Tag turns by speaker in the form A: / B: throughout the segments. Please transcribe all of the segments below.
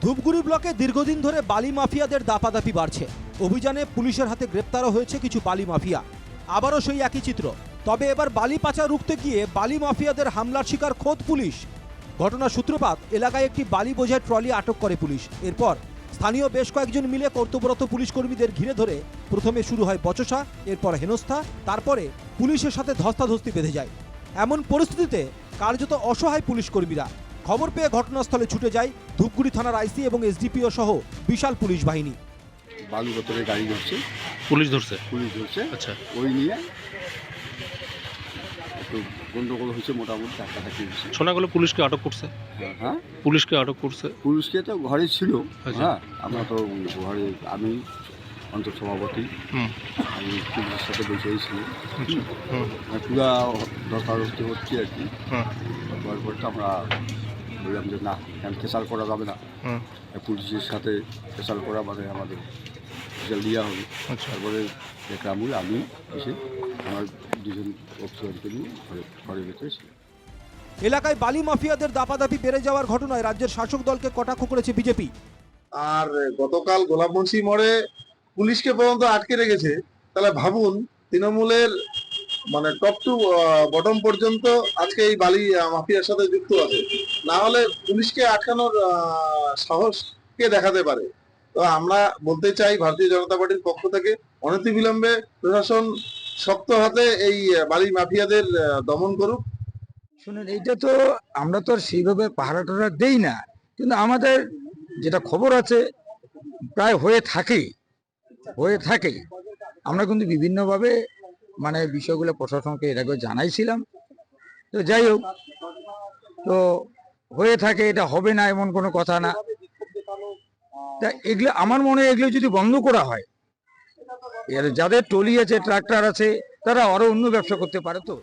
A: ধূপগুড়ি ব্লকে দীর্ঘদিন ধরে বালি মাফিয়াদের দাপাদাপি বাড়ছে। অভিযানে পুলিশের হাতে গ্রেপ্তারও হয়েছে কিছু বালি মাফিয়া। আবারও সেই একই চিত্র, তবে এবার বালি পাচার রুখতে গিয়ে বালি মাফিয়াদের হামলার শিকার খোদ পুলিশ। ঘটনার সূত্রপাত এলাকায় একটি বালি বোঝাই ট্রলি আটক করে পুলিশ। এরপর স্থানীয় বেশ কয়েকজন মিলে কর্তব্যরত পুলিশ কর্মীদের ঘিরে ধরে প্রথমে শুরু হয় বচসা, এরপর হেনস্থা, তারপরে পুলিশের সাথে ধস্তাধস্তি বেঁধে যায়। এমন পরিস্থিতিতে কার্যত অসহায় পুলিশ কর্মীরা। খবর পেয়ে ঘটনাস্থলে ছুটে যায় ধূপগুড়ি থানার আইসি এবং এসডিপিও সহ বিশাল পুলিশ বাহিনী।
B: বালু বোতলে গাড়ি ধরছে,
C: পুলিশ ধরছে।
B: আচ্ছা, ওই নিয়ে একটু গন্ডগোল হয়েছে, মোটামুটি ধাক্কাধাক্কি হয়েছে।
C: শোনা গেল পুলিশকে আটক করছে।
B: হ্যাঁ,
C: পুলিশকে আটক করছে।
B: পুলিশকে তো ঘরে ছিল।
C: আচ্ছা।
B: হ্যাঁ, আমরা তো ঘরে, আমি অঞ্চল সভাপতি, আমি পুলিশের সাথে বসেই ছিল। পুরা ধস্তাধস্তি হচ্ছে আর কি। তারপর তো আমরা বললাম যে না, এখন কেসাল করা যাবে না, পুলিশের সাথে কেসাল করা মানে আমাদের কেসাল দেওয়া হবে। তারপরে দেখলাম আমি এসে আমার দুজন অফিসারকে নিয়ে ঘরে ভেতরে ছিল।
A: এলাকায় বালি মাফিয়াদের দাপাদাপি বেড়ে যাওয়ার ঘটনায় রাজ্যের শাসক দলকে কটাক্ষ করেছে বিজেপি।
D: আর গতকাল গোলাপবংশী মোড়ে পুলিশকে পর্যন্ত আটকে রেখেছে, তাহলে ভাবুন তৃণমূলের মানে টপ টু বটম পর্যন্ত আজকে এই বালি মাফিয়ার সাথে যুক্ত আছে। না হলে পুলিশকে আটকানোর সাহস কে দেখাতে পারে? তো আমরা বলতে চাই ভারতীয় জনতা পার্টির পক্ষ থেকে অনতিবিলম্বে প্রশাসন শক্ত হাতে এই বালি মাফিয়াদের দমন করুক।
E: শুনুন, এইটা তো আমরা তো আর সেইভাবে পাহারা টাহারা দেই না, কিন্তু আমাদের যেটা খবর আছে প্রায় হয়ে থাকে। আমরা কিন্তু বিভিন্নভাবে মানে বিষয়গুলো প্রশাসনকে এর আগে জানাইছিলাম। তো যাই হোক, তো হয়ে থাকে, এটা হবে না এমন কোনো কথা না। তা এগুলো আমার মনে হয় এগুলো যদি বন্ধ করা হয়, এর যাদের ট্রলি আছে, ট্রাক্টর আছে, তারা আরো অন্য ব্যবসা করতে পারে। তো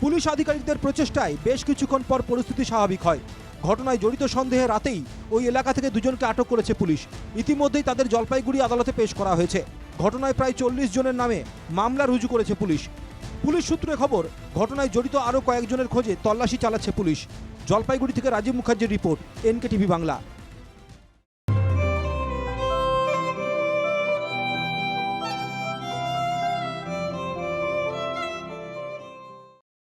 A: পুলিশ আধিকারিকদের প্রচেষ্টায় বেশ কিছুক্ষণ পর পরিস্থিতি স্বাভাবিক হয়। ঘটনায় জড়িত সন্দেহে রাতেই ওই এলাকা থেকে দুজনকে আটক করেছে পুলিশ। ইতিমধ্যেই তাদের জলপাইগুড়ি আদালতে পেশ করা হয়েছে। ঘটনায় প্রায় 40 জনের নামে মামলা রুজু করেছে পুলিশ। পুলিশ সূত্রে খবর, ঘটনায় জড়িত আরও কয়েকজনের খোঁজে তল্লাশি চালাচ্ছে পুলিশ। জলপাইগুড়ি থেকে রাজীব মুখার্জির রিপোর্ট, NK TV বাংলা।